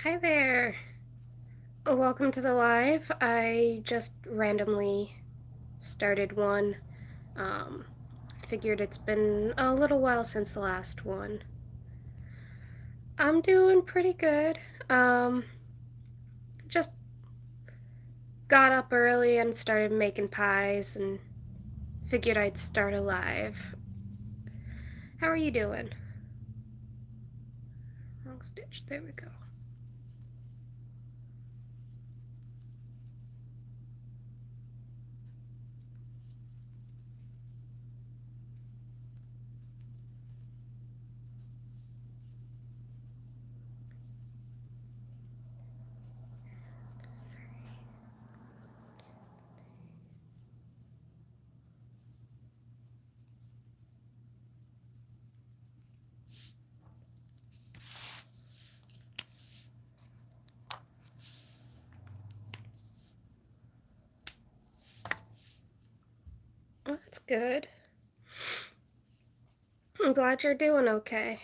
Hi there. Welcome to the live. I just randomly started one. Um, Figured it's been a little while since the last one. I'm doing pretty good. Um, just got up early and started making pies and figured I'd start a live. How are you doing? Wrong stitch. There we go. Well, that's good. I'm glad you're doing okay.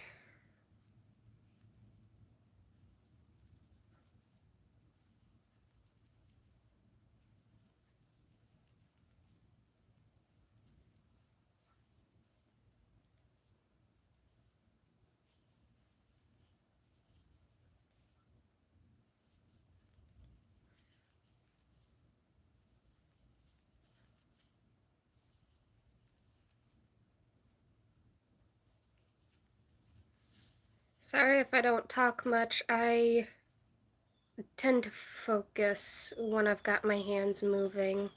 Sorry if I don't talk much. I tend to focus when I've got my hands moving.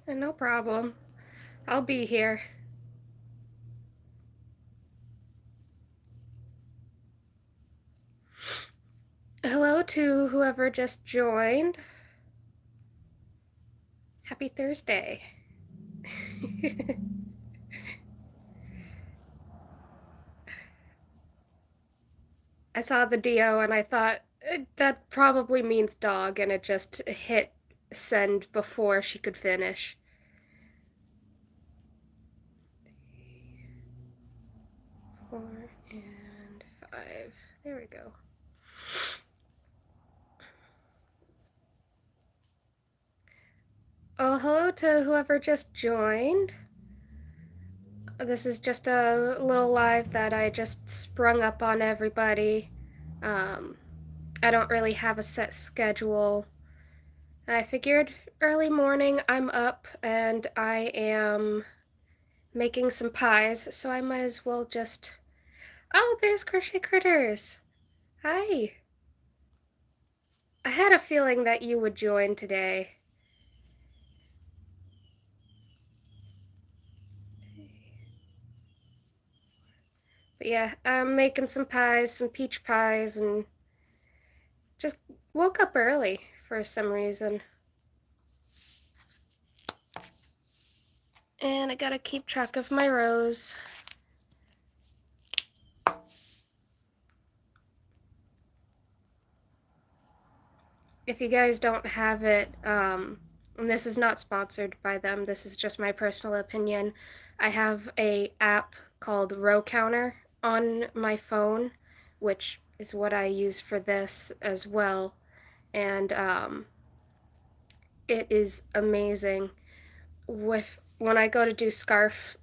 No problem. I'll be here. Hello to whoever just joined. Happy Thursday. I saw the DO and I thought that probably means dog, and it just hit send before she could finish. 4 and 5. There we go. Oh, hello to whoever just joined. This is just a little live that I just sprung up on everybody. Um, I don't really have a set schedule. I figured early morning I'm up and I am making some pies, so I might as well just. Oh, there's Crochet Critters! Hi! I had a feeling that you would join today. But yeah, I'm making some pies, some peach pies, and just woke up early for some reason. And I gotta keep track of my rows. If you guys don't have it, and this is not sponsored by them, this is just my personal opinion, I have a app called Row Counter on my phone, which is what I use for this as well. And it is amazing. When I go to do scarf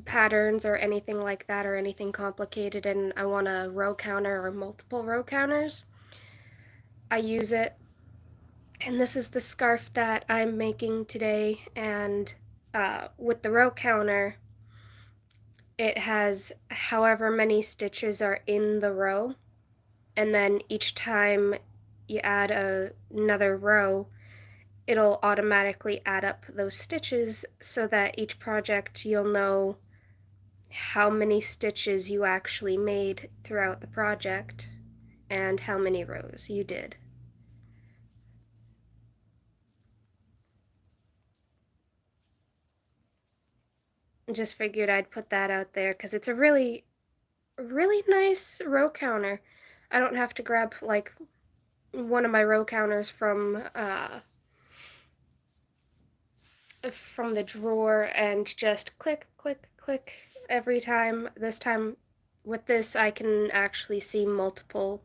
patterns or anything like that, or anything complicated, and I want a row counter or multiple row counters, I use it. And this is the scarf that I'm making today, and with the row counter, it has however many stitches are in the row, and then each time you add another row, it'll automatically add up those stitches so that each project you'll know how many stitches you actually made throughout the project and how many rows you did. Just figured I'd put that out there because it's a really nice row counter. I don't have to grab like one of my row counters from the drawer and just click click click every time. This time with this I can actually see multiple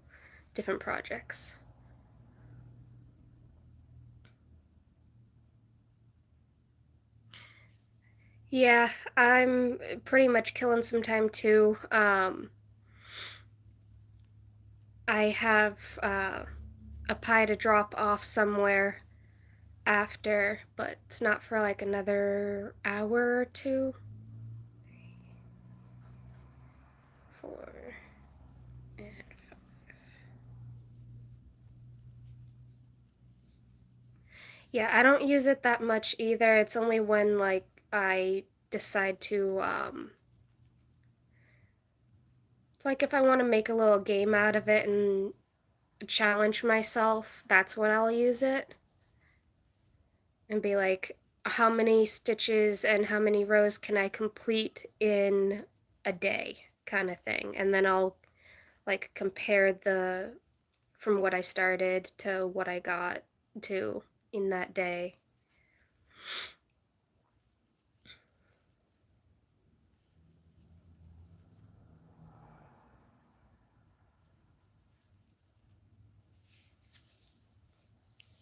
different projects. Yeah, I'm pretty much killing some time too. I have a pie to drop off somewhere after, but it's not for like another hour or two. 4 and 5. Yeah, I don't use it that much either. It's only when like I decide to like if I want to make a little game out of it and challenge myself, that's when I'll use it and be like, how many stitches and how many rows can I complete in a day kind of thing. And then I'll like compare the from what I started to what I got to in that day.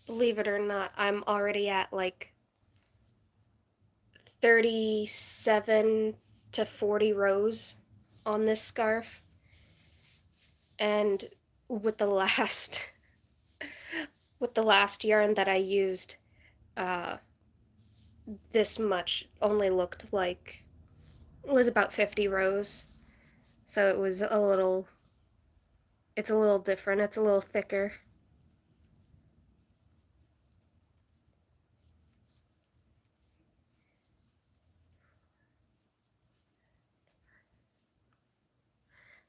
Believe it or not, I'm already at like 37 to 40 rows on this scarf. And with the last with the last yarn that I used, uh, this much only looked like it was about 50 rows. So it was a little it's a little different. It's a little thicker.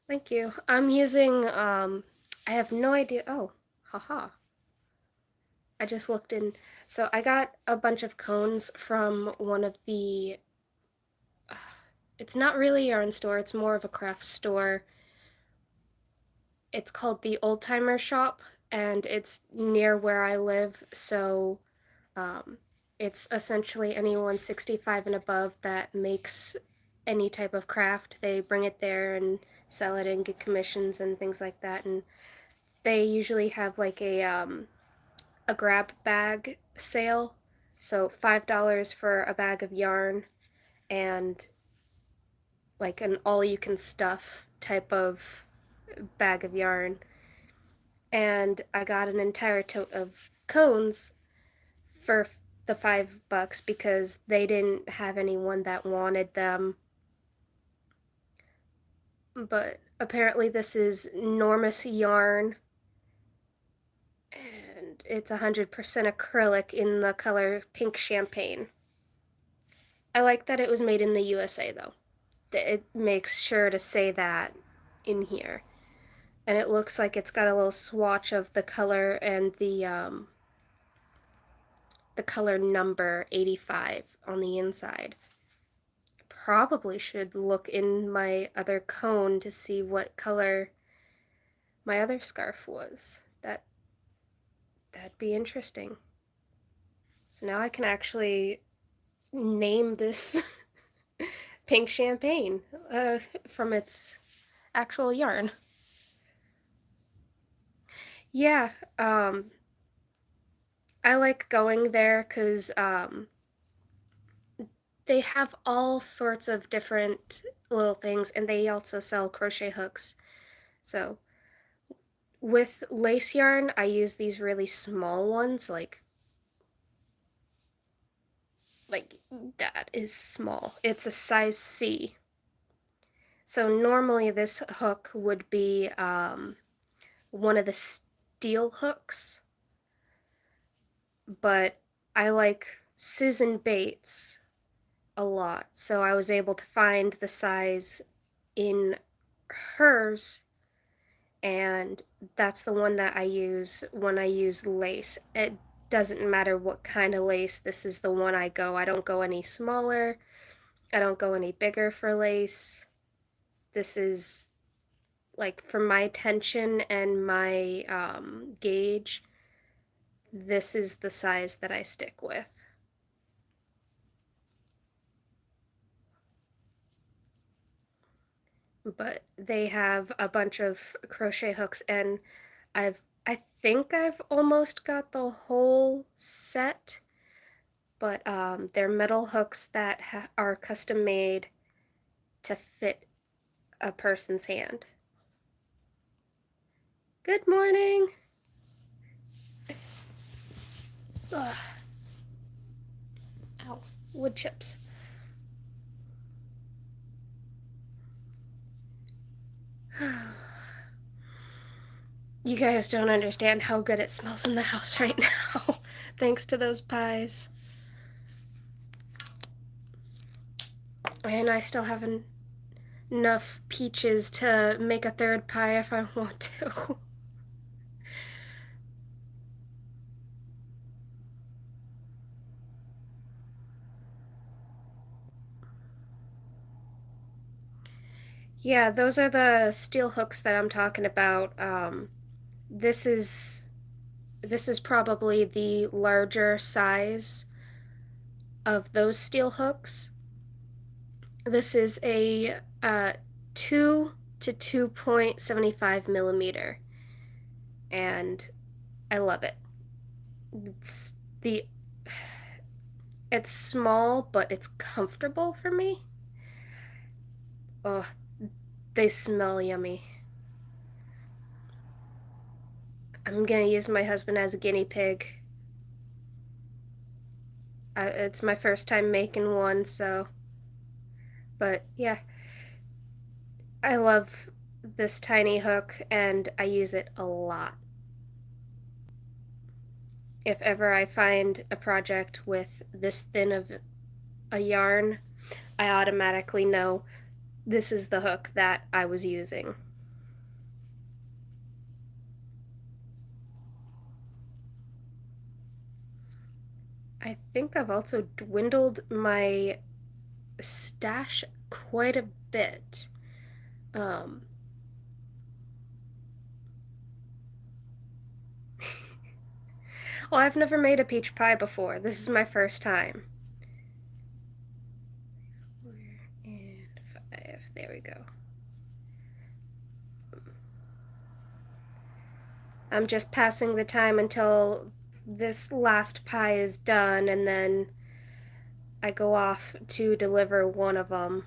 Thank you. I'm using I have no idea. Oh, haha. I just looked in. So I got a bunch of cones from one of the uh, it's not really a yarn store, it's more of a craft store. It's called the Old Timer Shop and it's near where I live, so um, it's essentially anyone 65 and above that makes any type of craft. They bring it there and sell it and get commissions and things like that. And they usually have like a grab bag sale, so $5 for a bag of yarn and like an all you can stuff type of bag of yarn. And I got an entire tote of cones for the $5 because they didn't have anyone that wanted them. But apparently, this is enormous yarn and it's 100% acrylic in the color pink champagne. I like that it was made in the USA though. It makes sure to say that in here. And it looks like it's got a little swatch of the color and the color number 85 on the inside. Probably should look in my other cone to see what color my other scarf was. That'd be interesting. So now I can actually name this pink champagne from its actual yarn. Yeah, I like going there because they have all sorts of different little things, and they also sell crochet hooks. So with lace yarn, I use these really small ones, like that is small. It's a size C. So normally this hook would be one of the steel hooks, but I like Susan Bates a lot. So I was able to find the size in hers, and that's the one that I use when I use lace. It doesn't matter what kind of lace, this is the one I go. I don't go any smaller, I don't go any bigger for lace. This is like for my tension and my gauge, this is the size that I stick with. But they have a bunch of crochet hooks, and I think I've almost got the whole set, but they're metal hooks that are custom made to fit a person's hand. Good morning. Ugh. Ow, wood chips. You guys don't understand how good it smells in the house right now, thanks to those pies. And I still have enough peaches to make a third pie if I want to. Yeah, those are the steel hooks that I'm talking about. This is this is probably the larger size of those steel hooks. This is a 2 to 2.75 millimeter, and I love it. It's the it's small, but it's comfortable for me. Oh, they smell yummy. I'm gonna use my husband as a guinea pig. It's my first time making one, so. But yeah, I love this tiny hook and I use it a lot. If ever I find a project with this thin of a yarn, I automatically know this is the hook that I was using. I think I've also dwindled my stash quite a bit. Um, well, I've never made a peach pie before. This is my first time. 4 and 5. There we go. I'm just passing the time until this last pie is done, and then I go off to deliver one of them.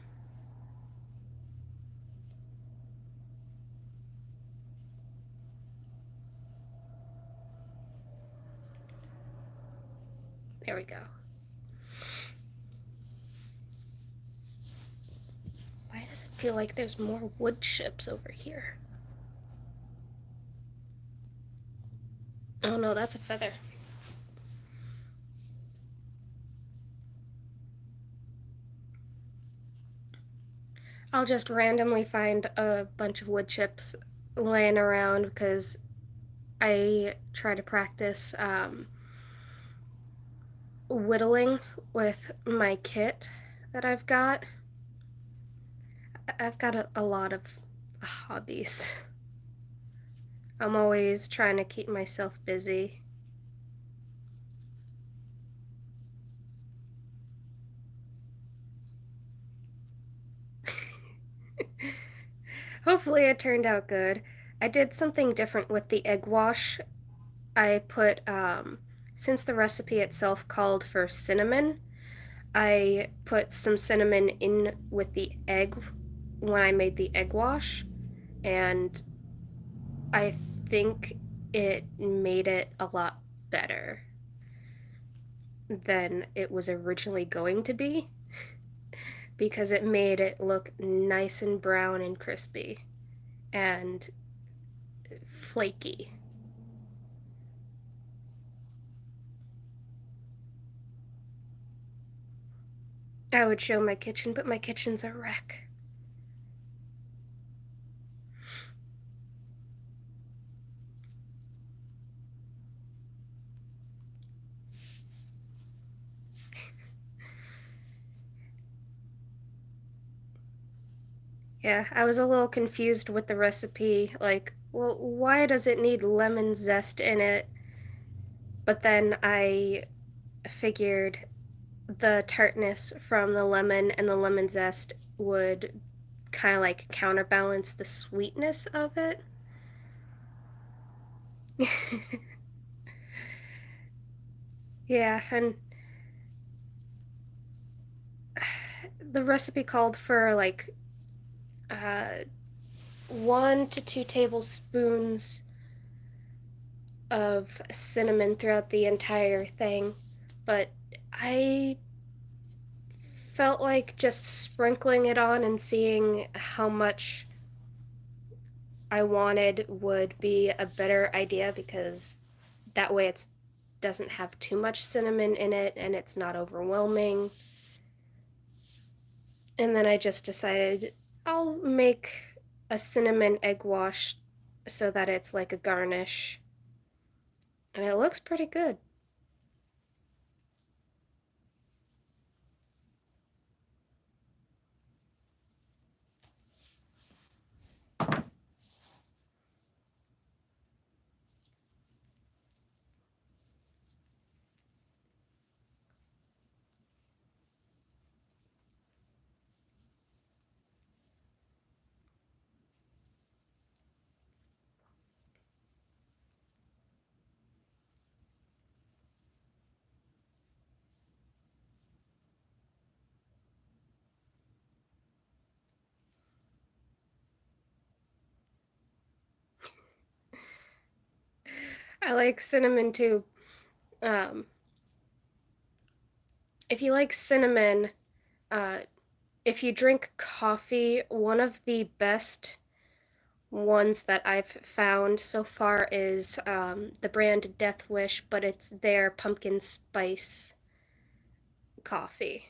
There we go. Why does it feel like there's more wood chips over here? Oh no, that's a feather. I'll just randomly find a bunch of wood chips laying around because I try to practice whittling with my kit that I've got. I've got a lot of hobbies. I'm always trying to keep myself busy. Hopefully it turned out good. I did something different with the egg wash. I put, since the recipe itself called for cinnamon, I put some cinnamon in with the egg when I made the egg wash, and I think it made it a lot better than it was originally going to be because it made it look nice and brown and crispy and flaky. I would show my kitchen, but my kitchen's a wreck. Yeah, I was a little confused with the recipe. Like, well, why does it need lemon zest in it? But then I figured the tartness from the lemon and the lemon zest would kind of like counterbalance the sweetness of it. Yeah, and the recipe called for like 1 to 2 tablespoons of cinnamon throughout the entire thing, but I felt like just sprinkling it on and seeing how much I wanted would be a better idea because that way it doesn't have too much cinnamon in it and it's not overwhelming. And then I just decided I'll make a cinnamon egg wash so that it's like a garnish. And it looks pretty good. I like cinnamon too. Um, if you like cinnamon, uh, if you drink coffee, one of the best ones that I've found so far is the brand Death Wish, but it's their pumpkin spice coffee.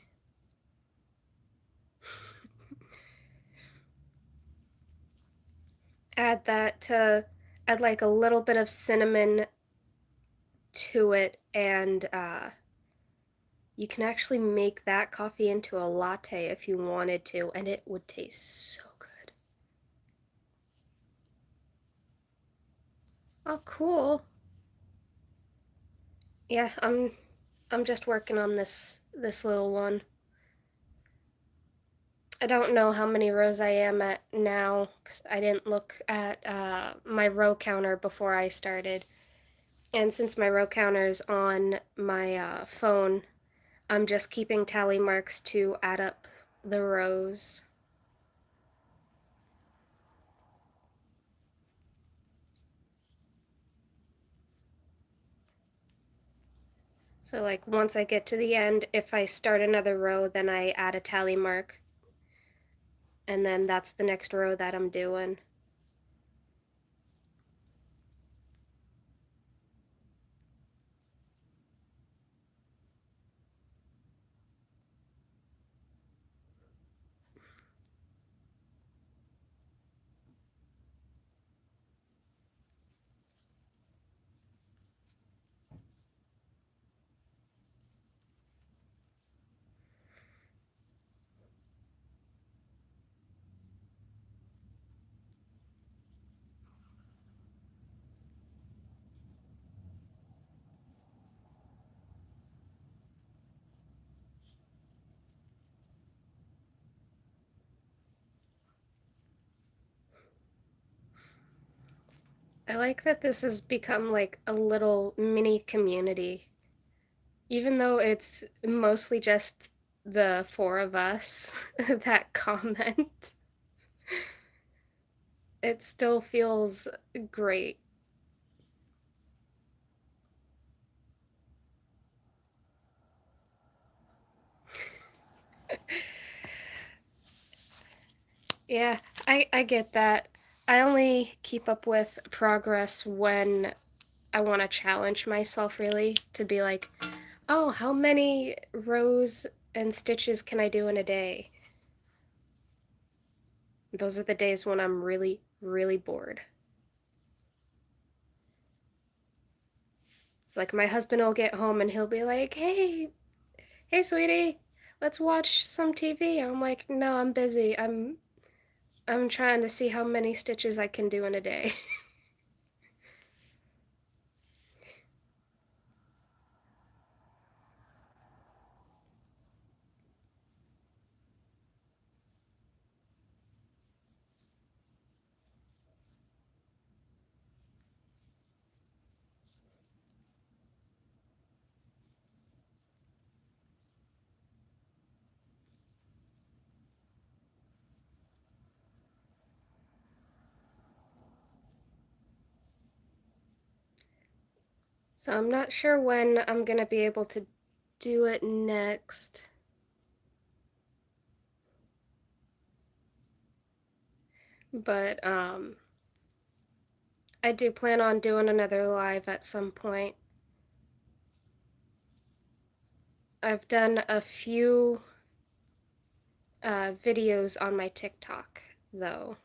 Add that to add like a little bit of cinnamon to it, and you can actually make that coffee into a latte if you wanted to, and it would taste so good. Oh, cool. Yeah, I'm just working on this little one. I don't know how many rows I am at now because I didn't look at my row counter before I started. And since my row counter's on my phone, I'm just keeping tally marks to add up the rows. So, like, once I get to the end, if I start another row, then I add a tally mark, and then that's the next row that I'm doing. I like that this has become like a little mini community, even though it's mostly just the four of us that comment. It still feels great. Yeah, I get that. I only keep up with progress when I want to challenge myself really to be like, oh, how many rows and stitches can I do in a day? Those are the days when I'm really, really bored. It's like my husband will get home and he'll be like, hey, sweetie, let's watch some TV. I'm like, no, I'm busy. I'm trying to see how many stitches I can do in a day. So I'm not sure when I'm gonna be able to do it next. But I do plan on doing another live at some point. I've done a few videos on my TikTok though,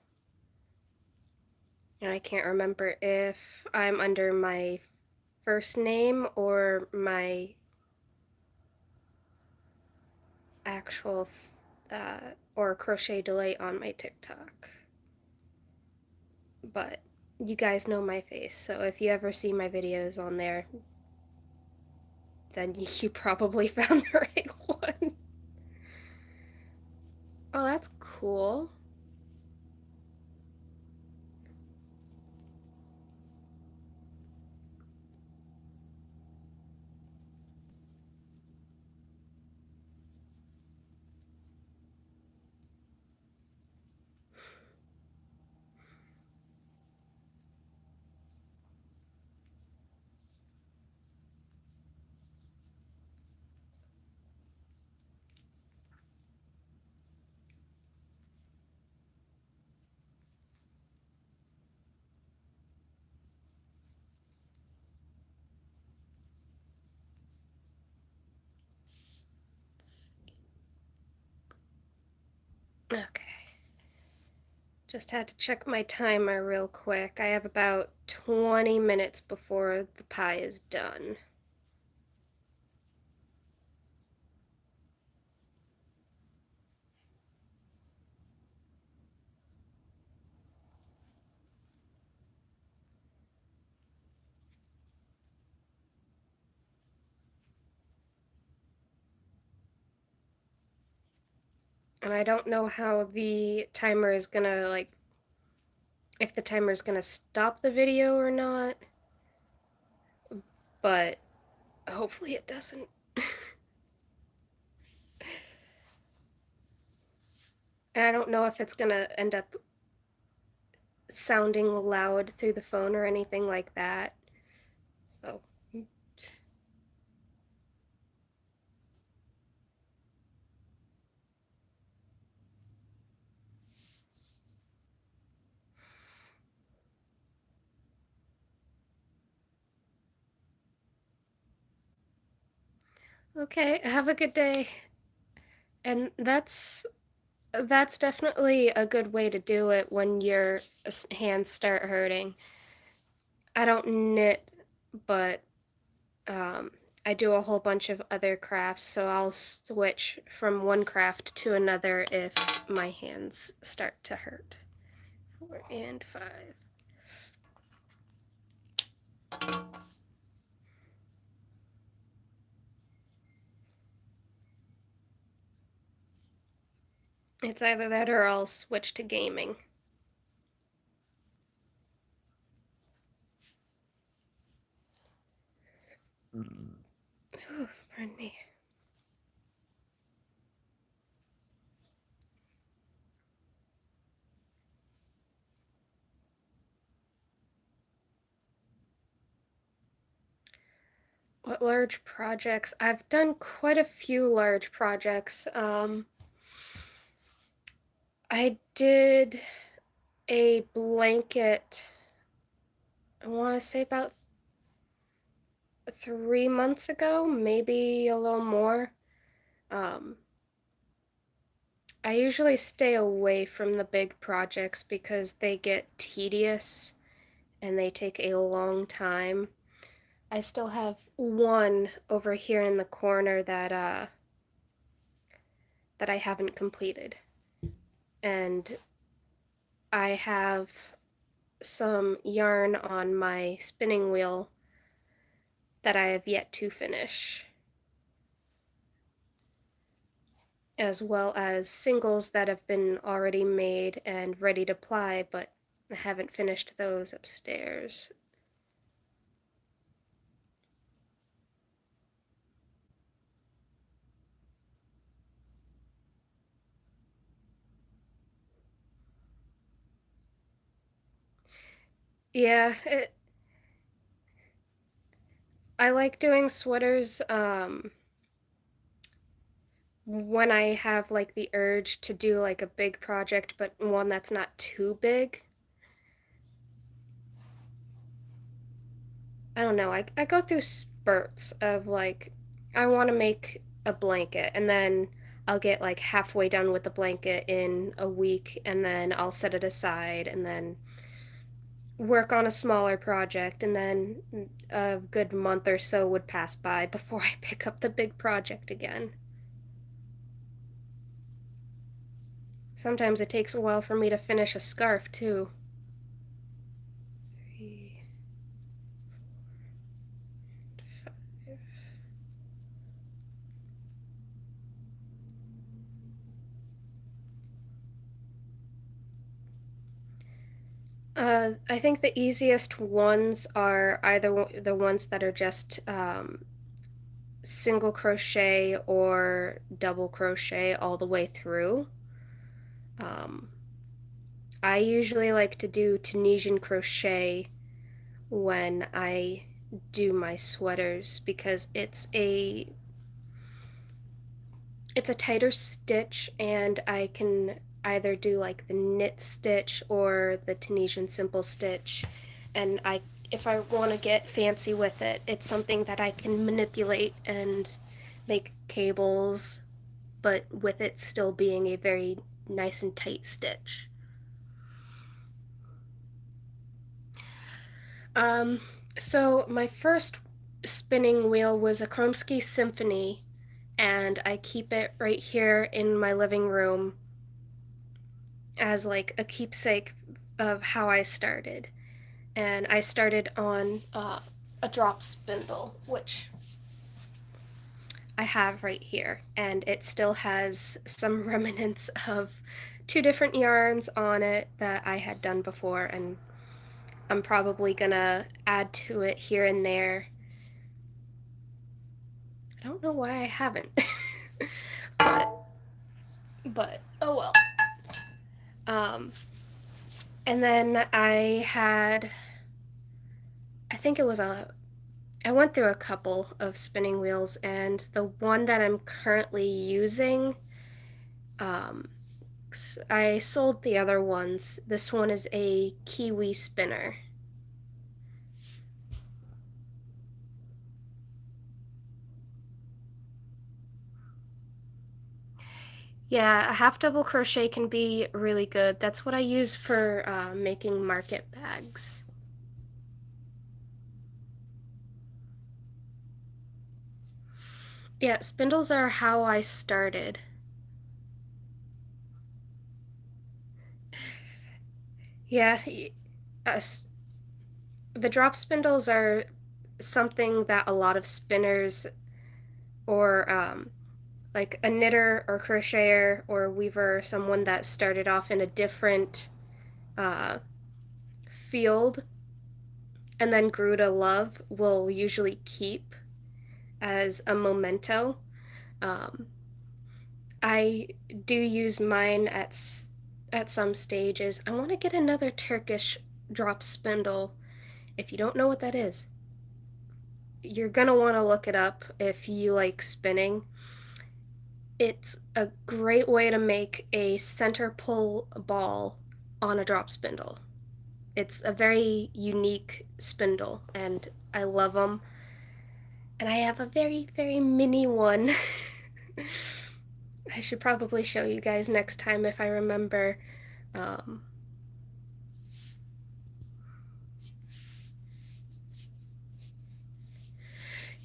and I can't remember if I'm under my first name or my actual or Crochet Delight on my TikTok. But you guys know my face, so if you ever see my videos on there, then you probably found the right one. Oh, that's cool. Okay. Just had to check my timer real quick. I have about 20 minutes before the pie is done. And I don't know how the timer is gonna, like, if the timer is gonna stop the video or not, but hopefully it doesn't. And I don't know if it's gonna end up sounding loud through the phone or anything like that. So, okay, have a good day. And that's definitely a good way to do it when your hands start hurting. I don't knit, but um, I do a whole bunch of other crafts, so I'll switch from one craft to another if my hands start to hurt. 4 and 5. It's either that or I'll switch to gaming. Ooh, pardon me. What large projects? I've done quite a few large projects. I did a blanket, I want to say about 3 months ago, maybe a little more. I usually stay away from the big projects because they get tedious and they take a long time. I still have one over here in the corner that I haven't completed. And I have some yarn on my spinning wheel that I have yet to finish, as well as singles that have been already made and ready to ply, but I haven't finished those upstairs. Yeah, I like doing sweaters when I have like the urge to do like a big project, but one that's not too big. I don't know. I go through spurts of like, I want to make a blanket, and then I'll get like halfway done with the blanket in a week, and then I'll set it aside, and then work on a smaller project, and then a good month or so would pass by before I pick up the big project again. Sometimes it takes a while for me to finish a scarf, too. Three, 5. I think the easiest ones are either the ones that are just single crochet or double crochet all the way through. Um, I usually like to do Tunisian crochet when I do my sweaters because it's a tighter stitch, and I can either do like the knit stitch or the Tunisian simple stitch, and I if I want to get fancy with it, it's something that I can manipulate and make cables, but with it still being a very nice and tight stitch. Um, so my first spinning wheel was a Kromsky Symphony, and I keep it right here in my living room as like a keepsake of how I started. And I started on a drop spindle, which I have right here, and it still has some remnants of two different yarns on it that I had done before, and I'm probably gonna add to it here and there. I don't know why I haven't, but oh well. Um, and then I think it was I went through a couple of spinning wheels, and the one that I'm currently using, um, I sold the other ones. This one is a Kiwi spinner. Yeah, a half double crochet can be really good. That's what I use for making market bags. Yeah, spindles are how I started. Yeah, uh, the drop spindles are something that a lot of spinners or like a knitter or crocheter or weaver, someone that started off in a different uh, field and then grew to love, will usually keep as a memento. Um, I do use mine at some stages. I want to get another Turkish drop spindle. If you don't know what that is, you're gonna want to look it up if you like spinning. It's a great way to make a center pull ball on a drop spindle. It's a very unique spindle, and I love them. And I have a very, very mini one. I should probably show you guys next time if I remember. Um,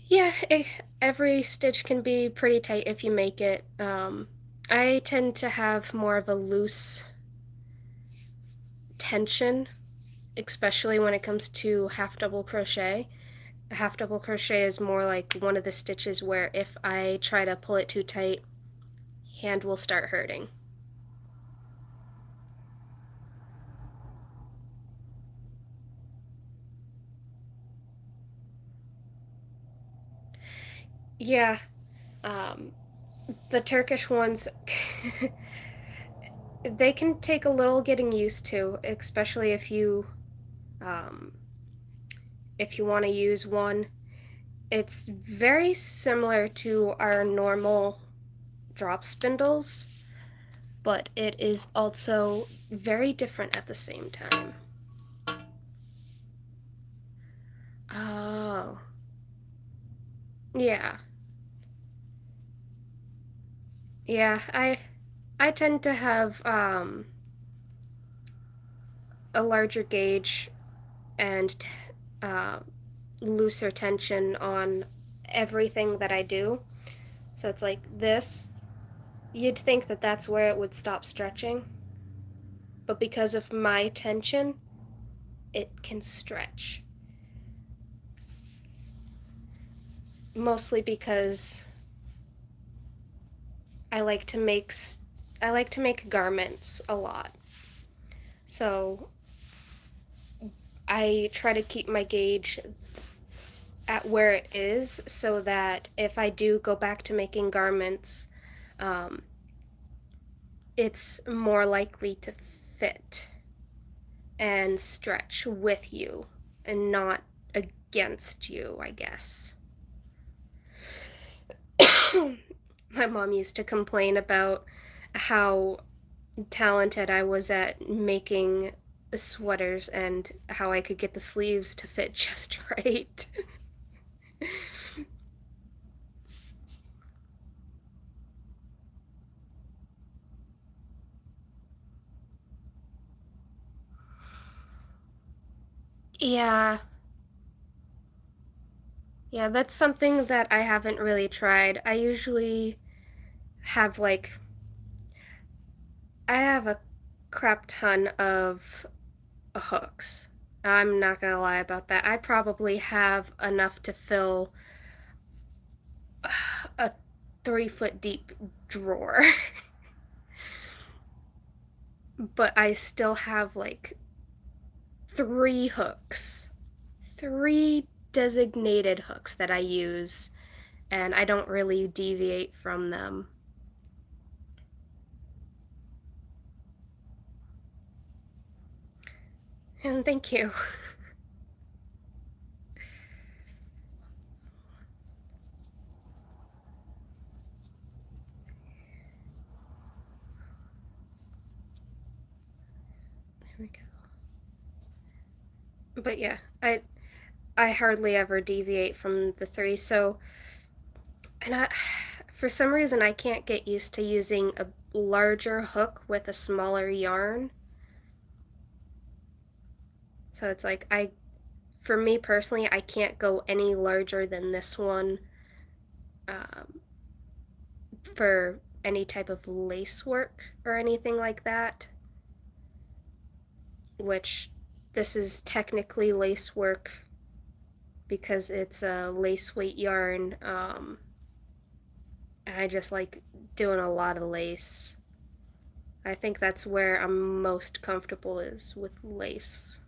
yeah, every stitch can be pretty tight if you make it. I tend to have more of a loose tension, especially when it comes to half double crochet. A half double crochet is more like one of the stitches where if I try to pull it too tight, hand will start hurting. Yeah, um, the Turkish ones, they can take a little getting used to, especially um, if you want to use one. It's very similar to our normal drop spindles, but it is also very different at the same time. Oh, yeah. Yeah, I tend to have a larger gauge and uh, looser tension on everything that I do. So it's like this. You'd think that that's where it would stop stretching, but because of my tension, it can stretch. Mostly because I like to make I like to make garments a lot. So I try to keep my gauge at where it is so that if I do go back to making garments, um, it's more likely to fit and stretch with you and not against you, I guess. My mom used to complain about how talented I was at making sweaters and how I could get the sleeves to fit just right. Yeah, yeah, that's something that I haven't really tried. I usually have like, I have a crap ton of hooks. I'm not gonna lie about that. I probably have enough to fill a 3 foot deep drawer. But I still have like 3 hooks. 3 designated hooks that I use, and I don't really deviate from them. And thank you. There we go. But yeah, I hardly ever deviate from the three. So, and I, for some reason, I can't get used to using a larger hook with a smaller yarn. So it's like for me personally, I can't go any larger than this one um, for any type of lace work or anything like that. Which this is technically lace work because it's a lace weight yarn. I just like doing a lot of lace. I think that's where I'm most comfortable is with lace.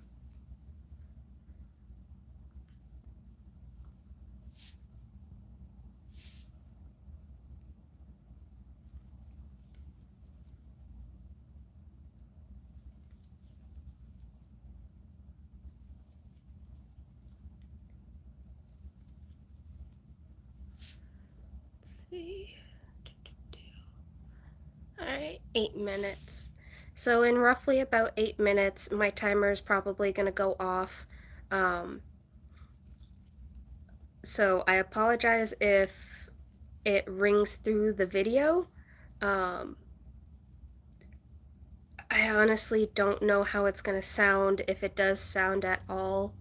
Let's see. Alright, 8 minutes. So in roughly about 8 minutes, my timer is probably going to go off. Um, so I apologize if it rings through the video, Um, I honestly don't know how it's gonna sound, if it does sound at all.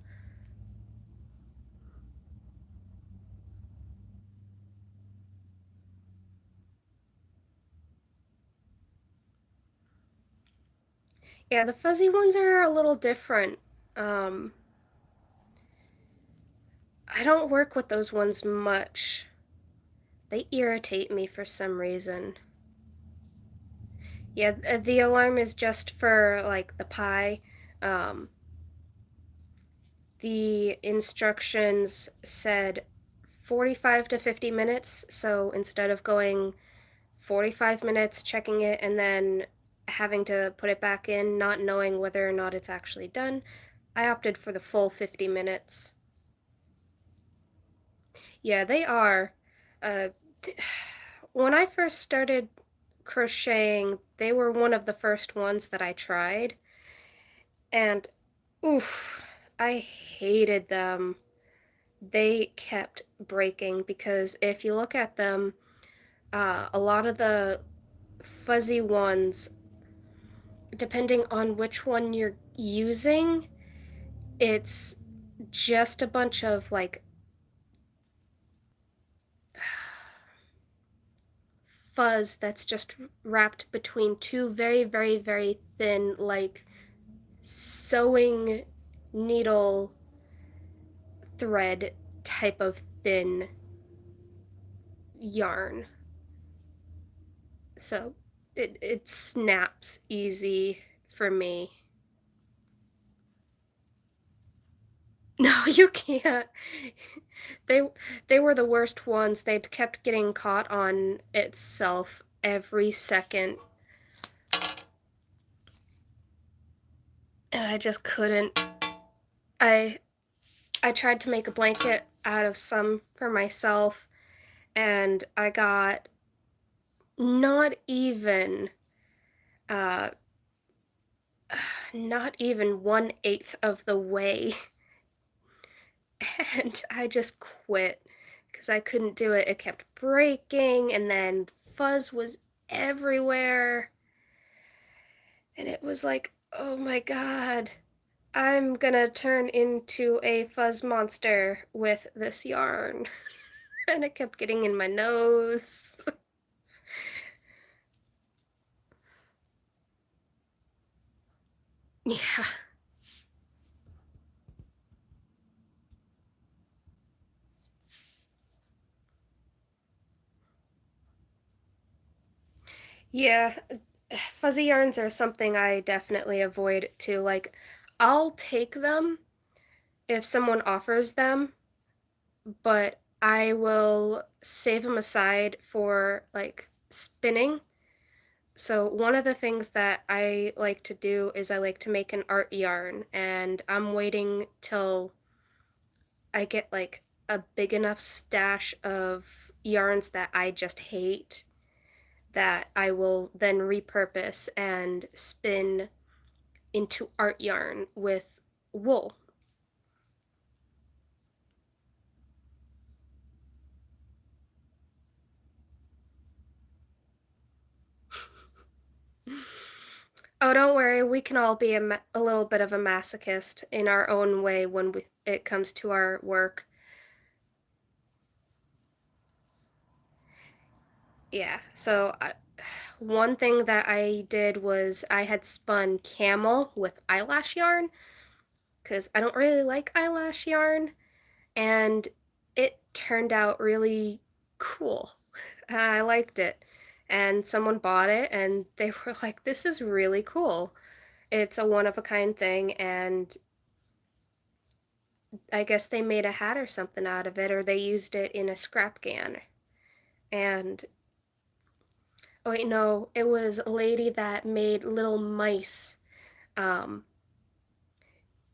Yeah, the fuzzy ones are a little different. Um, I don't work with those ones much. They irritate me for some reason. Yeah, the alarm is just for like the pie. Um, the instructions said 45 to 50 minutes, so instead of going 45 minutes checking it and then having to put it back in, not knowing whether or not it's actually done, I opted for the full 50 minutes. Yeah, they are. Uh, when I first started crocheting, they were one of the first ones that I tried. And oof, I hated them. They kept breaking because if you look at them, a lot of the fuzzy ones, depending on which one you're using, it's just a bunch of like fuzz that's just wrapped between two very, very, very thin, like sewing needle thread type of thin yarn. So it snaps easy for me. No, you can't. They they were the worst ones. They'd kept getting caught on itself every second, and I just couldn't. I I tried to make a blanket out of some for myself, and I got not even uh not even 1/8 of the way, and I just quit because I couldn't do it. It kept breaking, and then fuzz was everywhere, and it was like, oh my god, I'm gonna turn into a fuzz monster with this yarn. And it kept getting in my nose. Yeah. Yeah, fuzzy yarns are something I definitely avoid too. Like, I'll take them if someone offers them, but I will save them aside for like spinning. So, one of the things that I like to do is I like to make an art yarn, and I'm waiting till I get like a big enough stash of yarns that I just hate that I will then repurpose and spin into art yarn with wool. Oh, don't worry, we can all be a little bit of a masochist in our own way when it comes to our work. Yeah, so one thing that I did was I had spun camel with eyelash yarn because I don't really like eyelash yarn, and it turned out really cool. I liked it. And someone bought it and they were like, this is really cool. It's a one of a kind thing, and I guess they made a hat or something out of it, or they used it in a scrap can. And oh wait, no, it was a lady that made little mice. Um,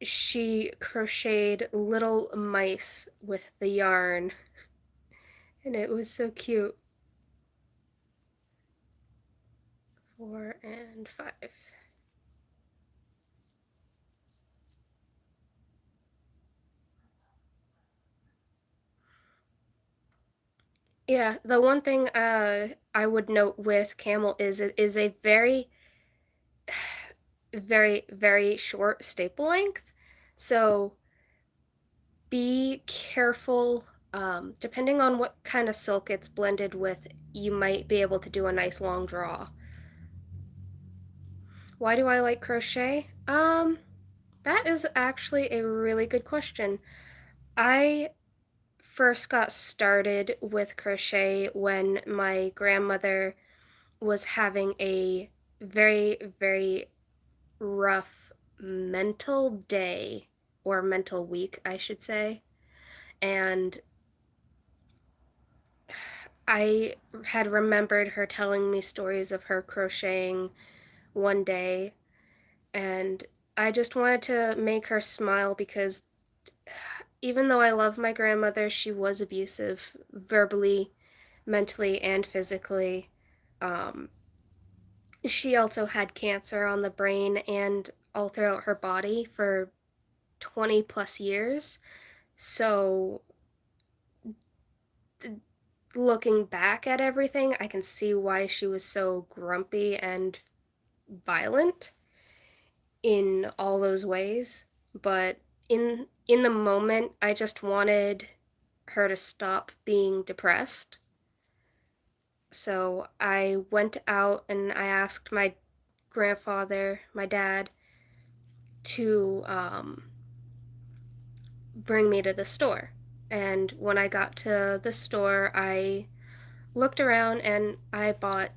she crocheted little mice with the yarn, and it was so cute. 4 and 5. Yeah, the one thing I would note with camel is it is a very, very, very short staple length. So be careful. Depending on what kind of silk it's blended with, you might be able to do a nice long draw. Why do I like crochet? That is actually a really good question. I first got started with crochet when my grandmother was having a very, very rough mental day, or mental week, I should say. And I had remembered her telling me stories of her crocheting one day, and I just wanted to make her smile because even though I love my grandmother, she was abusive verbally, mentally, and physically. Um, she also had cancer on the brain and all throughout her body for 20 plus years. So, looking back at everything, I can see why she was so grumpy and violent in all those ways. But in the moment, I just wanted her to stop being depressed. So I went out and I asked my grandfather, my dad, to bring me to the store. And when I got to the store, I looked around and I bought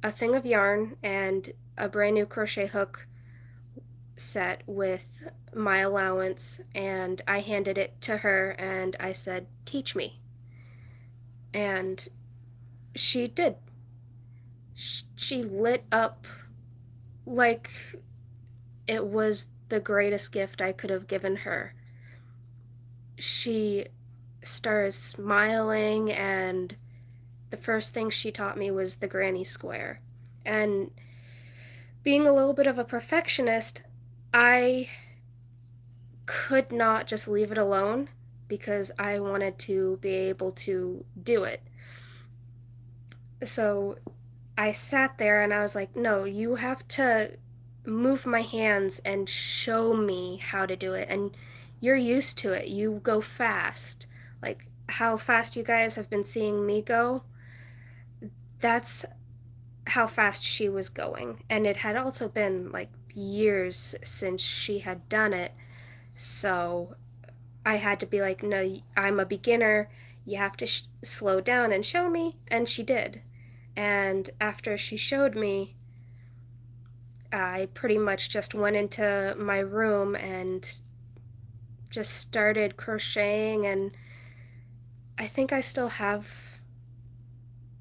a thing of yarn and a brand new crochet hook set with my allowance, and I handed it to her and I said, "Teach me." And she did. She lit up like it was the greatest gift I could have given her. She started smiling, and the first thing she taught me was the granny square. And being a little bit of a perfectionist, I could not just leave it alone because I wanted to be able to do it. So I sat there and I was like, no, you have to move my hands and show me how to do it. And you're used to it. You go fast. Like how fast you guys have been seeing me go, that's how fast she was going. And it had also been like years since she had done it. So I had to be like, no, I'm a beginner. You have to slow down and show me. And she did. And after she showed me, I pretty much just went into my room and just started crocheting. And I think I still have,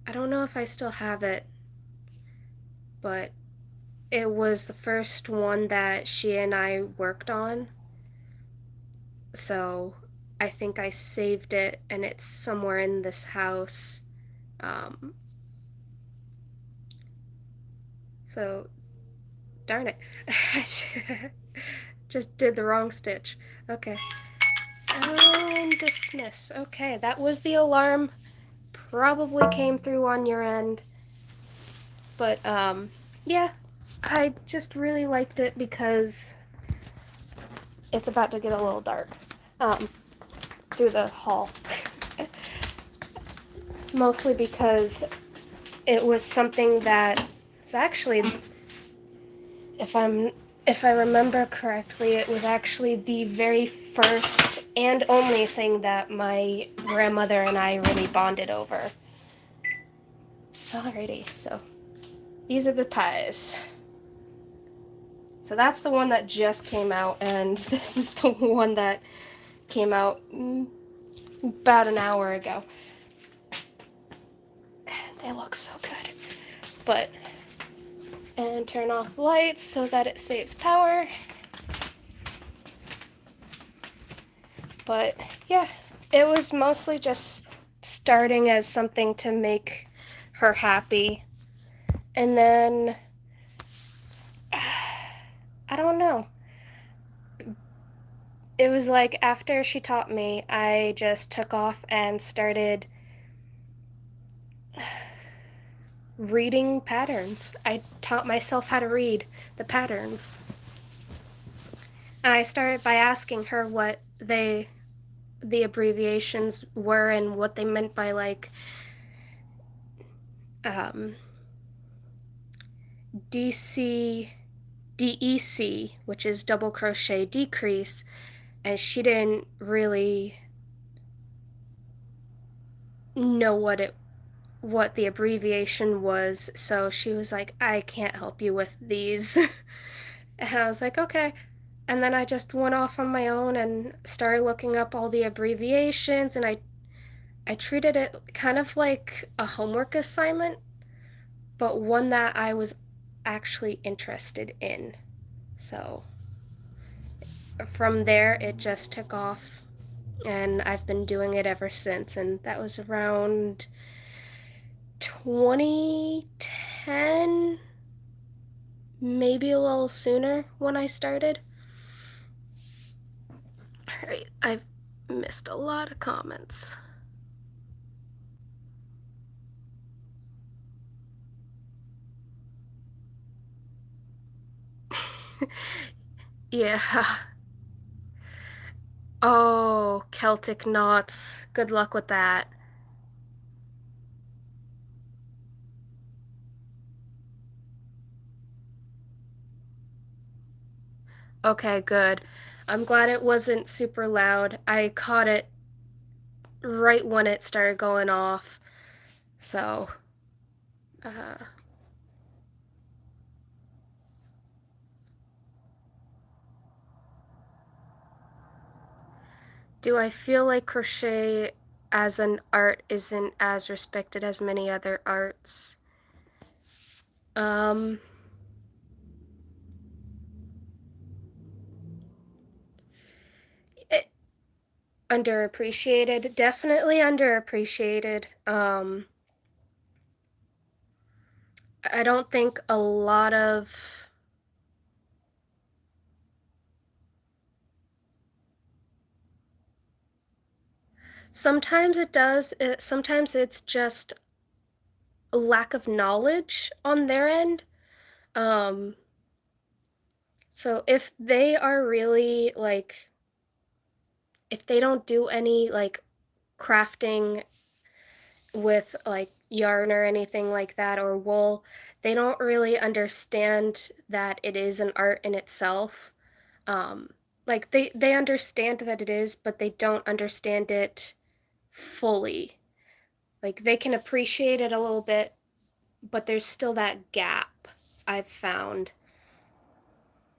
I don't know if I still have it, but it was the first one that she and I worked on. So I think I saved it and it's somewhere in this house. Um, so darn it. Just did the wrong stitch. Okay. And dismiss. Okay, that was the alarm. Probably came through on your end. But, yeah. I just really liked it because it's about to get a little dark. Um, through the hall. Mostly because it was something that was actually, if I'm if I remember correctly, it was actually the very first and only thing that my grandmother and I really bonded over. Alrighty, so these are the pies. So that's the one that just came out, and this is the one that came out about an hour ago. And they look so good. But, and turn off the lights so that it saves power. But yeah, it was mostly just starting as something to make her happy. And then, I don't know. It was like after she taught me, I just took off and started reading patterns. I taught myself how to read the patterns. And I started by asking her what the abbreviations were and what they meant by like um, DC DEC, which is double crochet decrease, and she didn't really know what the abbreviation was, so she was like, I can't help you with these. And I was like, okay. And then I just went off on my own and started looking up all the abbreviations, and I treated it kind of like a homework assignment, but one that I was actually interested in. So from there, it just took off, and I've been doing it ever since. And that was around 2010, maybe a little sooner when I started. All right, I've missed a lot of comments. Yeah. Oh, Celtic knots. Good luck with that. Okay, good. I'm glad it wasn't super loud. I caught it right when it started going off. So, uh, do I feel like crochet as an art isn't as respected as many other arts? Um, it, Underappreciated, definitely underappreciated. I don't think a lot of sometimes it does, sometimes it's just a lack of knowledge on their end. Um, so if they are really like, if they don't do any like crafting with like yarn or anything like that or wool, they don't really understand that it is an art in itself. Um, like they understand that it is, but they don't understand it fully. Like they can appreciate it a little bit, but there's still that gap I've found.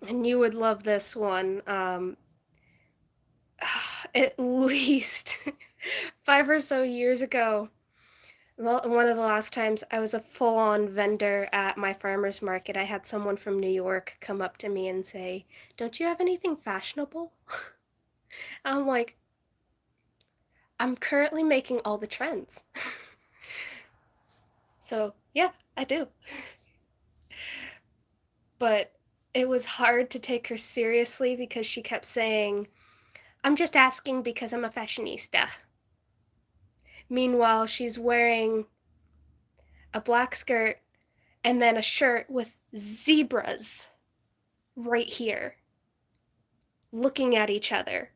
And you would love this one. At least 5 or so years ago, well, one of the last times I was a full on vendor at my farmer's market, I had someone from New York come up to me and say, don't you have anything fashionable? I'm like, I'm currently making all the trends. So, yeah, I do. But it was hard to take her seriously because she kept saying, I'm just asking because I'm a fashionista. Meanwhile, she's wearing a black skirt and then a shirt with zebras right here looking at each other.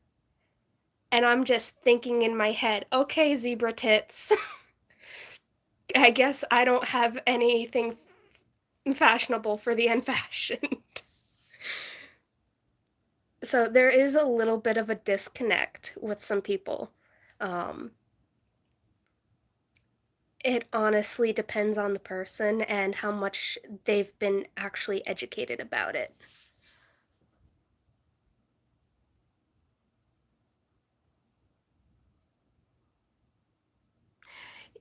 And I'm just thinking in my head, okay, zebra tits. I guess I don't have anything fashionable for the unfashioned. So there is a little bit of a disconnect with some people. Um, it honestly depends on the person and how much they've been actually educated about it.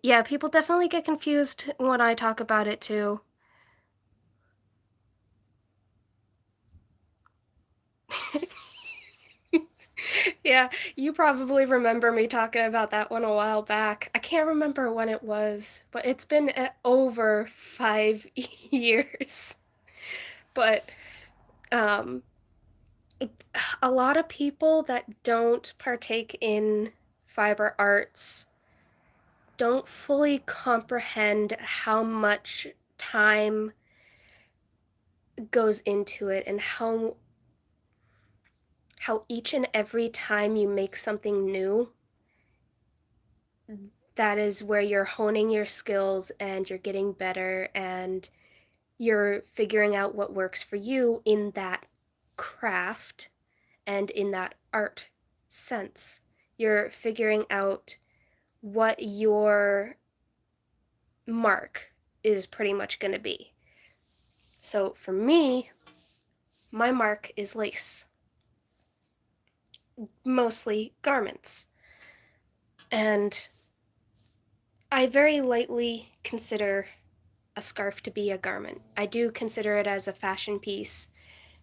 Yeah, people definitely get confused when I talk about it too. Yeah, you probably remember me talking about that one a while back. I can't remember when it was, but it's been over 5 years. But um, a lot of people that don't partake in fiber arts don't fully comprehend how much time goes into it and how each and every time you make something new, that is where you're honing your skills and you're getting better and you're figuring out what works for you in that craft and in that art sense. You're figuring out what your mark is pretty much going to be. So for me, my mark is lace, mostly garments. And I very lightly consider a scarf to be a garment. I do consider it as a fashion piece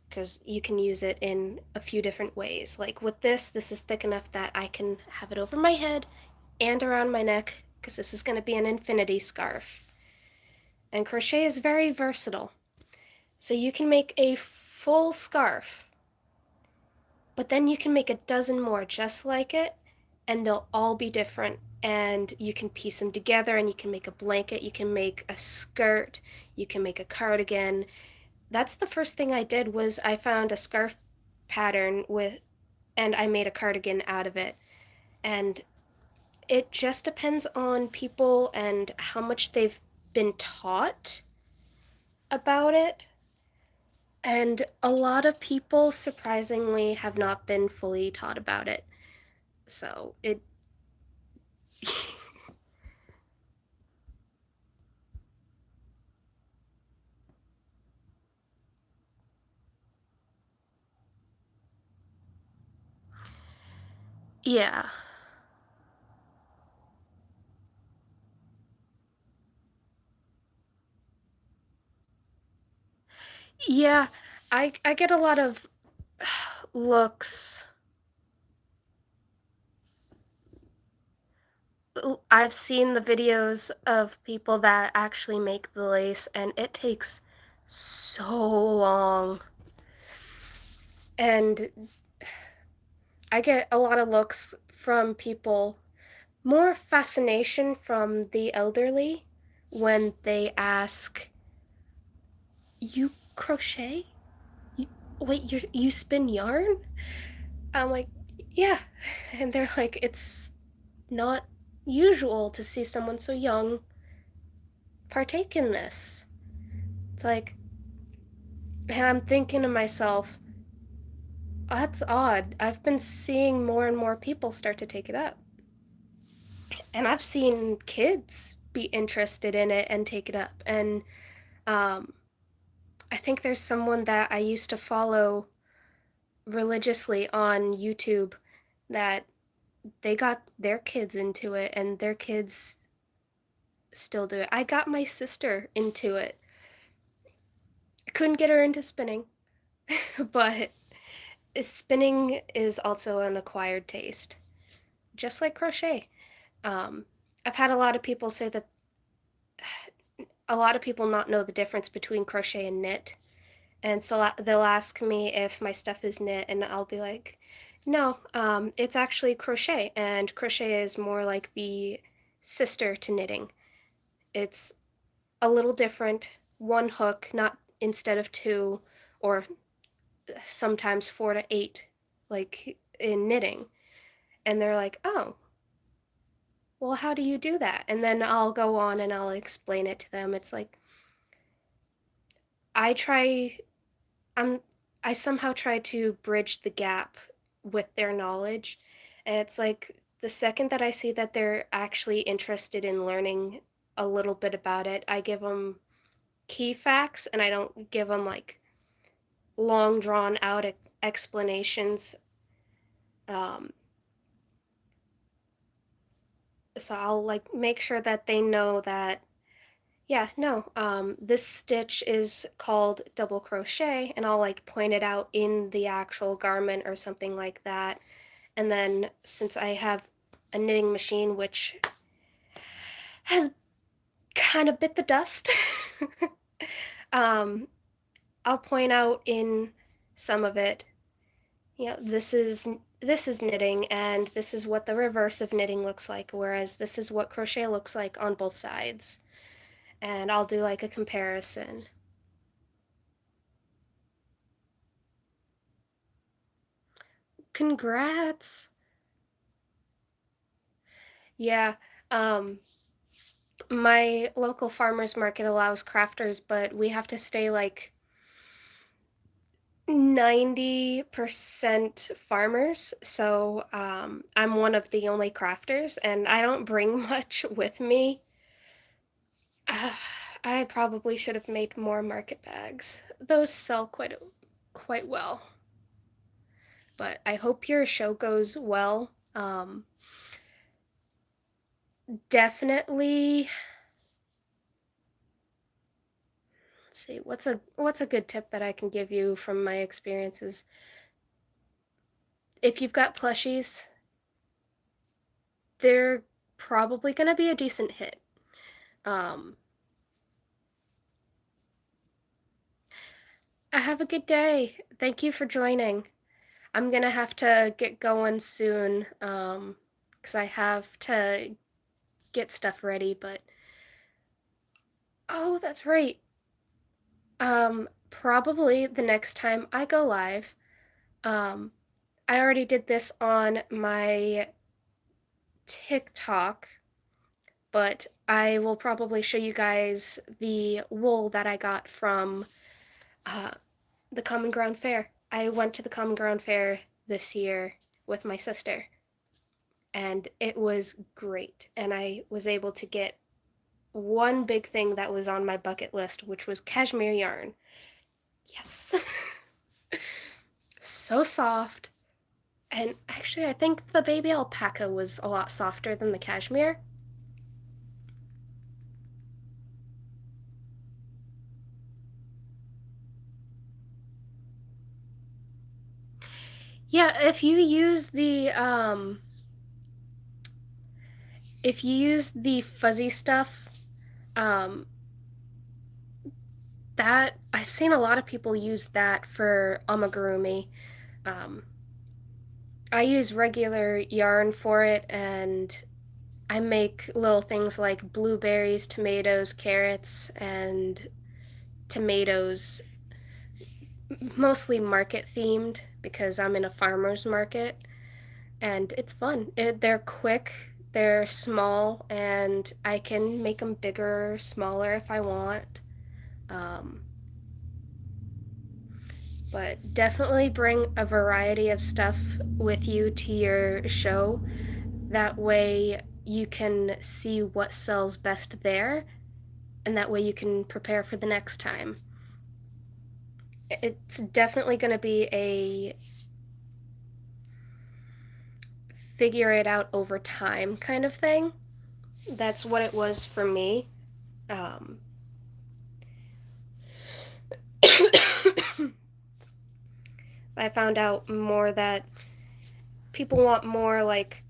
because you can use it in a few different ways. Like with this is thick enough that I can have it over my head and around my neck because this is going to be an infinity scarf. And crochet is very versatile. So you can make a full scarf, but then you can make a dozen more just like it, and they'll all be different. And you can piece them together and you can make a blanket, you can make a skirt, you can make a cardigan. That's the first thing I did was I found a scarf pattern and I made a cardigan out of it. And it just depends on people and how much they've been taught about it. And a lot of people, surprisingly, have not been fully taught about it. So it. Yeah. Yeah. I get a lot of looks. I've seen the videos of people that actually make the lace, and it takes so long. And I get a lot of looks from people, more fascination from the elderly when they ask, "You crochet? You, wait, you spin yarn?" I'm like, "Yeah." And they're like, "It's not usual to see someone so young partake in this." It's like, and I'm thinking to myself, that's odd. I've been seeing more and more people start to take it up. And I've seen kids be interested in it and take it up. And um, I think there's someone that I used to follow religiously on YouTube that they got their kids into it and their kids still do it. I got my sister into it. I couldn't get her into spinning, but spinning is also an acquired taste, just like crochet. Um, I've had a lot of people say that a lot of people not know the difference between crochet and knit. And so they'll ask me if my stuff is knit, and I'll be like, no, it's actually crochet, and crochet is more like the sister to knitting. It's a little different, one hook, not instead of two, or sometimes 4 to 8, like in knitting. And they're like, oh, well, how do you do that? And then I'll go on and I'll explain it to them. It's like, I try I'm I somehow try to bridge the gap with their knowledge. And it's like the second that I see that they're actually interested in learning a little bit about it, I give them key facts and I don't give them like long drawn out explanations. Um, so I'll like make sure that they know that yeah, no, this stitch is called double crochet, and I'll like point it out in the actual garment or something like that. And then since I have a knitting machine which has kind of bit the dust, um, I'll point out in some of it, this is this is knitting, and this is what the reverse of knitting looks like, whereas this is what crochet looks like on both sides. And I'll do like a comparison. Congrats! Yeah, um, my local farmers market allows crafters, but we have to stay like 90% farmers. So I'm one of the only crafters, and I don't bring much with me. I probably should have made more market bags. Those sell quite well. But I hope your show goes well. Definitely. Let's see, what's a good tip that I can give you from my experiences? If you've got plushies, they're probably going to be a decent hit. Um, have a good day. Thank you for joining. I'm going to have to get going soon because I have to get stuff ready, but oh, that's right. Probably the next time I go live. Um, I already did this on my TikTok, but I will probably show you guys the wool that I got from uh, the Common Ground Fair. I went to the Common Ground Fair this year with my sister, and it was great. And I was able to get one big thing that was on my bucket list, which was cashmere yarn. Yes. So soft. And actually, I think the baby alpaca was a lot softer than the cashmere. Yeah, if you use the fuzzy stuff, um that I've seen a lot of people use that for amigurumi. Um I use regular yarn for it, and I make little things like blueberries, tomatoes, carrots, and tomatoes, mostly market themed because I'm in a farmer's market, and it's fun. They're quick, they're small, and I can make them bigger or smaller if I want. Um, but definitely bring a variety of stuff with you to your show. That way you can see what sells best there, and that way you can prepare for the next time. It's definitely going to be a figure it out over time kind of thing. That's what it was for me. Um, I found out more that people want more like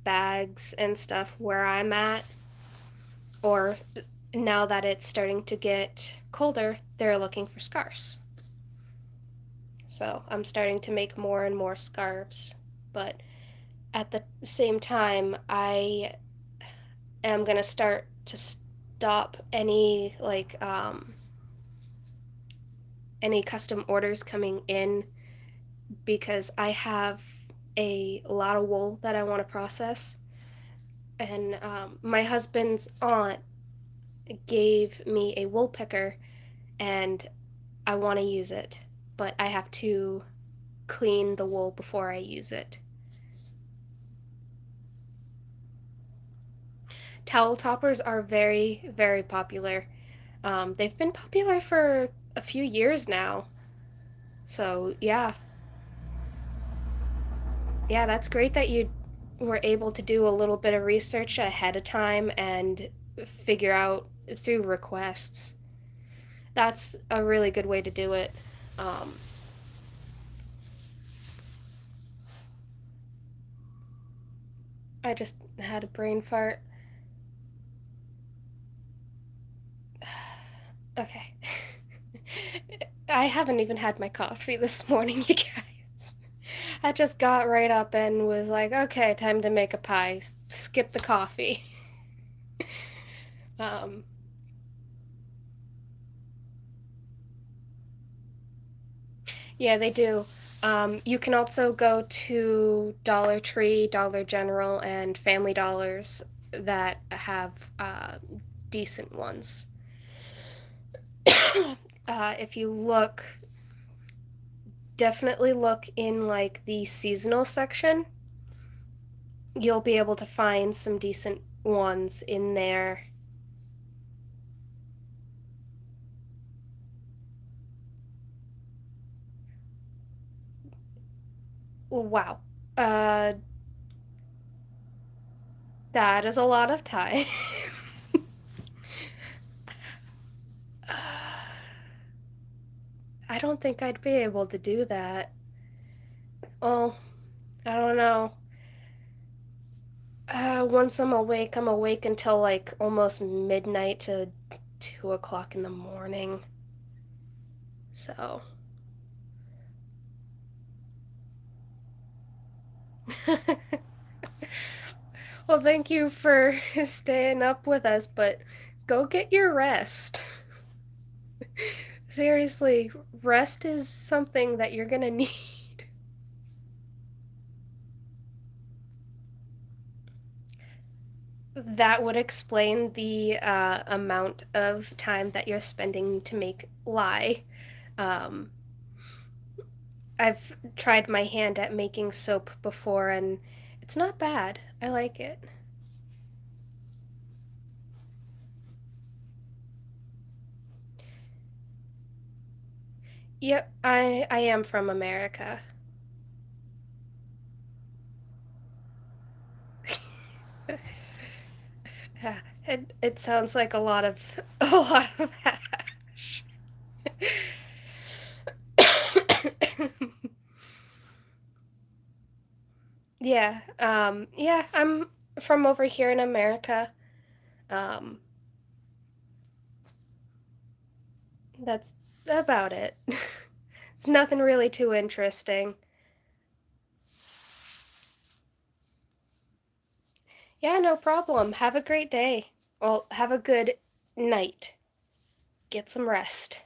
bags and stuff where I'm at, or now that it's starting to get colder, they're looking for scarves. So I'm starting to make more and more scarves, but at the same time, I am gonna start to stop any custom orders coming in because I have a lot of wool that I want to process. And my husband's aunt gave me a wool picker, and I want to use it, but I have to clean the wool before I use it. Towel toppers are very, very popular. They've been popular for a few years now. So, yeah. Yeah, that's great that you were able to do a little bit of research ahead of time and figure out through requests. That's a really good way to do it. Um, I just had a brain fart. Okay. I haven't even had my coffee this morning, you guys. I just got right up and was like, okay, time to make a pie. Skip the coffee. Um, yeah, they do. You can also go to Dollar Tree, Dollar General, and Family Dollars that have decent ones. If you look, definitely look in like the seasonal section. You'll be able to find some decent ones in there. Wow. Uh, that is a lot of time. I don't think I'd be able to do that. Oh, I don't know. Once I'm awake until like almost midnight to 2 o'clock in the morning. So, well, thank you for staying up with us, but go get your rest. Seriously, rest is something that you're gonna need. That would explain the amount of time that you're spending to make lye. Um, I've tried my hand at making soap before, and it's not bad. I like it. Yep, I am from America. Yeah, it sounds like a lot of a lot of hash. Yeah, I'm from over here in America. Um, that's about it. It's nothing really too interesting. Yeah, no problem. Have a great day. Well, have a good night. Get some rest.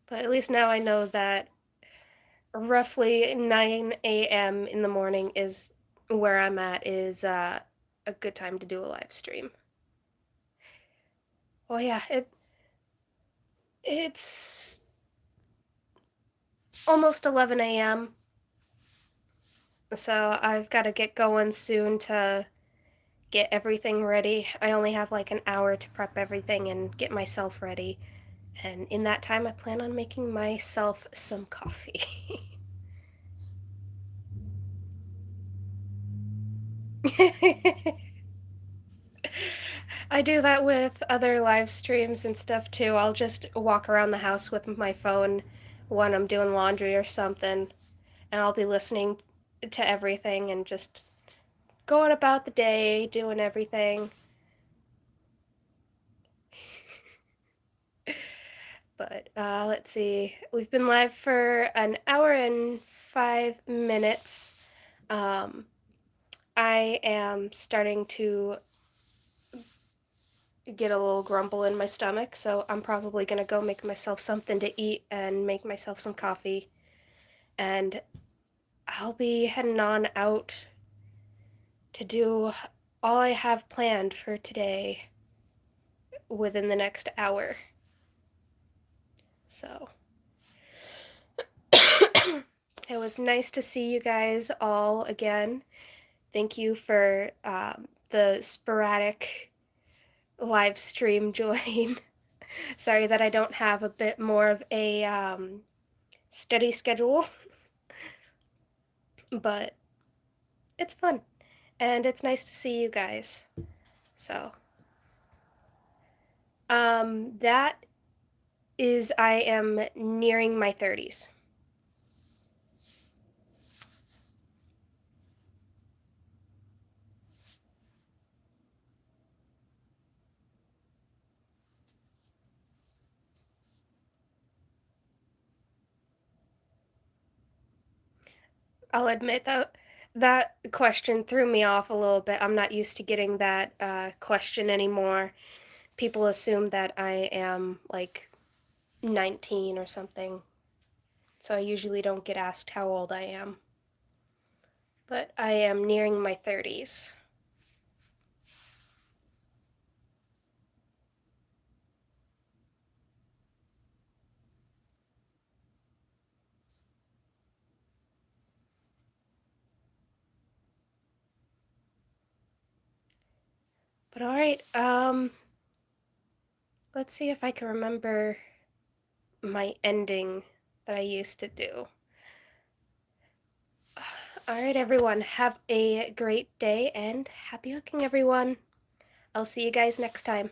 But at least now I know that roughly 9 a.m. in the morning is where I'm at is a good time to do a live stream. Well, yeah, it's almost 11 a.m. So I've got to get going soon to get everything ready. I only have like an hour to prep everything and get myself ready. And in that time, I plan on making myself some coffee. I do that with other live streams and stuff too. I'll just walk around the house with my phone when I'm doing laundry or something, and I'll be listening to everything and just going about the day, doing everything. But let's see. We've been live for an hour and 5 minutes. Um, I am starting to get a little grumble in my stomach, so I'm probably gonna go make myself something to eat and make myself some coffee. And I'll be heading on out to do all I have planned for today within the next hour. So, it was nice to see you guys all again. Thank you for the sporadic live stream join. Sorry that I don't have a bit more of a steady schedule, but it's fun and it's nice to see you guys. So, that is, I am nearing my 30s. I'll admit that that question threw me off a little bit. I'm not used to getting that question anymore. People assume that I am like 19 or something, so I usually don't get asked how old I am. But I am nearing my 30s. But all right, let's see if I can remember my ending that I used to do. All right, everyone, have a great day and happy hooking, everyone. I'll see you guys next time.